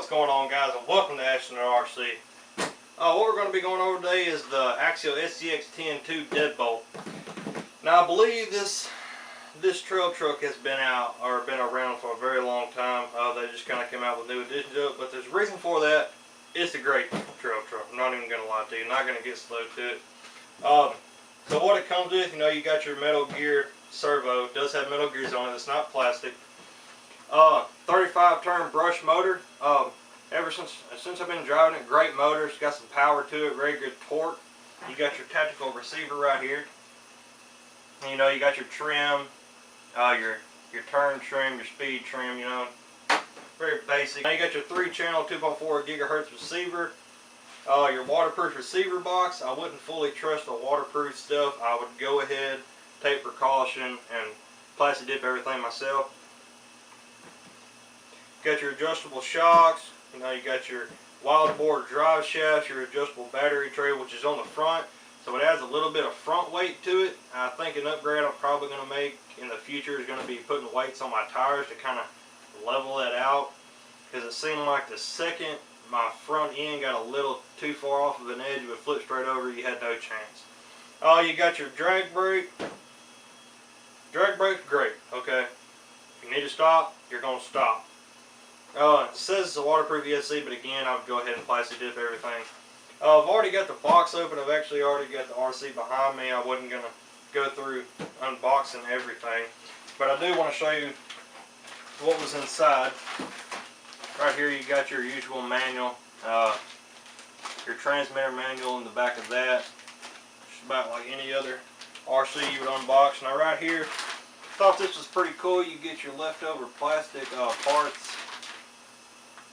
What's going on, guys, and welcome to Axial RC. What we're going to be going over today is the Axial SCX10 2 Deadbolt. Now, I believe this trail truck has been out or been around for a very long time. They just kind of came out with new additions to it, but there's a reason for that. It's a great trail truck. I'm not even going to lie to you. I'm not going to get slow to it. So what it comes with, you got your Metal Gear servo. It does have metal gears on it. It's not plastic. 35 turn brush motor. Ever since I've been driving it, great motor. It's got some power to it, very good torque. You got your tactical receiver right here. And, you got your trim, your turn trim, your speed trim. Very basic. Now you got your 3-channel 2.4 gigahertz receiver. Your waterproof receiver box. I wouldn't fully trust the waterproof stuff. I would go ahead, take precaution, and plastic dip everything myself. Got your adjustable shocks. You got your wild board drive shafts, your adjustable battery tray, which is on the front, so it adds a little bit of front weight to it. I think an upgrade I'm probably going to make in the future is going to be putting weights on my tires to kind of level that out, because it seemed like the second my front end got a little too far off of an edge, it would flip straight over. You had no chance. You got your drag brake. Drag brake's great. Okay, if you need to stop, you're going to stop. It says it's a waterproof ESC, but again, I would go ahead and plastic dip everything. I've already got the box open. I've actually already got the RC behind me. I wasn't going to go through unboxing everything, but I do want to show you what was inside. Right here you got your usual manual, your transmitter manual in the back of that. Just about like any other RC you would unbox. Now right here, thought this was pretty cool. You get your leftover plastic parts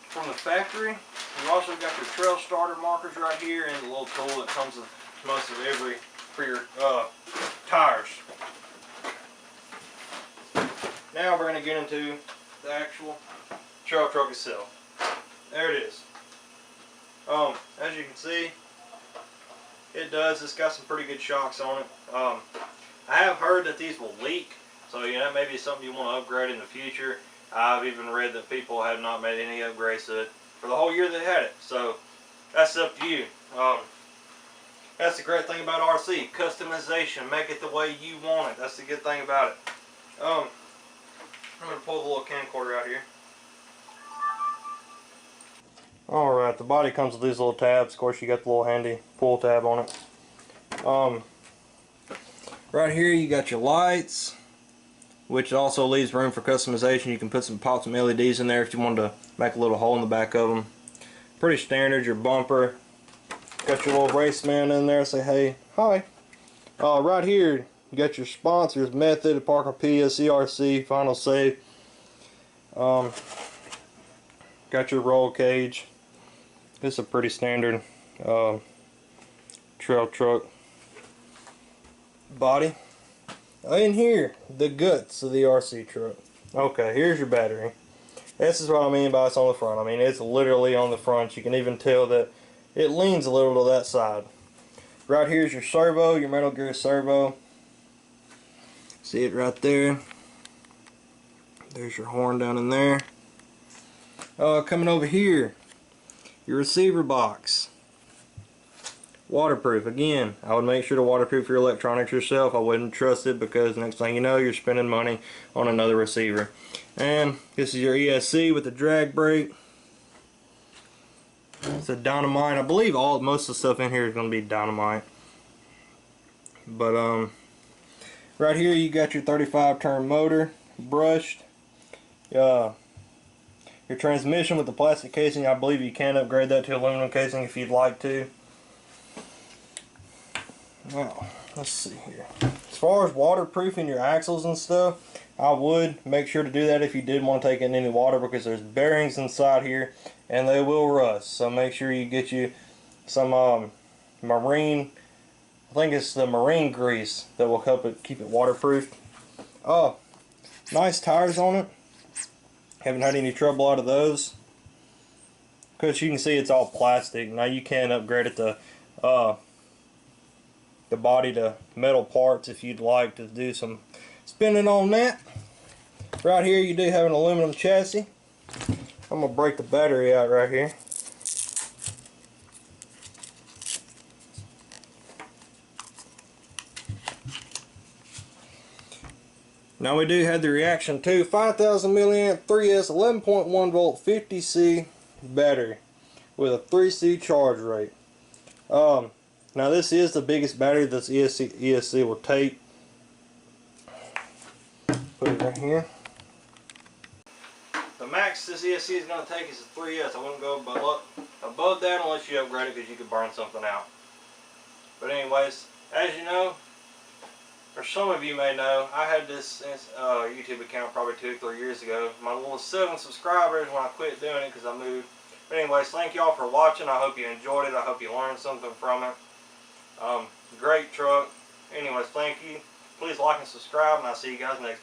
from the factory. You've also got your trail starter markers right here, and the little tool that comes with most of every for your tires. Now we're going to get into the actual trail truck itself. There it is. As you can see, it's got some pretty good shocks on it. I have heard that these will leak, so that may be something you want to upgrade in the future. I've even read that people have not made any upgrades to it for the whole year they had it, so that's up to you. That's the great thing about RC, customization. Make it the way you want it. That's the good thing about it. I'm going to pull the little camcorder out here. Alright, the body comes with these little tabs. Of course, you got the little handy pull tab on it. Right here you got your lights, which also leaves room for customization. You can put some LEDs in there if you wanted to make a little hole in the back of them. Pretty standard. Your bumper, got your little race man in there, say hey, hi. Right here you got your sponsors, Method, Parker P, CRC, Final Save. Got your roll cage. This is a pretty standard trail truck body. In here, the guts of the RC truck. Okay, here's your battery. This is what I mean by it's on the front. I mean, it's literally on the front. You can even tell that it leans a little to that side. Right here's your servo, your Metal Gear servo. See it right there. There's your horn down in there. Coming over here, your receiver box. Waterproof. Again, I would make sure to waterproof your electronics yourself. I wouldn't trust it, because next thing you know, you're spending money on another receiver. And this is your ESC with the drag brake. It's a dynamite. I believe most of the stuff in here is going to be dynamite. But right here you got your 35 turn motor brushed. Your transmission with the plastic casing. I believe you can upgrade that to aluminum casing if you'd like to. Now, let's see here. As far as waterproofing your axles and stuff, I would make sure to do that if you did want to take in any water, because there's bearings inside here and they will rust. So make sure you get you some marine, I think it's the marine grease that will help it keep it waterproof. Nice tires on it. Haven't had any trouble out of those. Because you can see it's all plastic. Now you can upgrade it to the body to metal parts if you'd like to do some spinning on that. Right here you do have an aluminum chassis. I'm gonna break the battery out right here. Now we do have the reaction to 5000 milliamp 3S 11.1 volt 50C battery with a 3C charge rate. Now this is the biggest battery this ESC will take. Put it right here. The max this ESC is going to take is a 3S. I wouldn't go above that unless you upgrade it because you could burn something out. But anyways, as you know, or some of you may know, I had this YouTube account probably 2 or 3 years ago. My little 7 subscribers when I quit doing it because I moved. But anyways, thank y'all for watching. I hope you enjoyed it. I hope you learned something from it. Great truck. Anyways, thank you. Please like and subscribe, and I'll see you guys next time.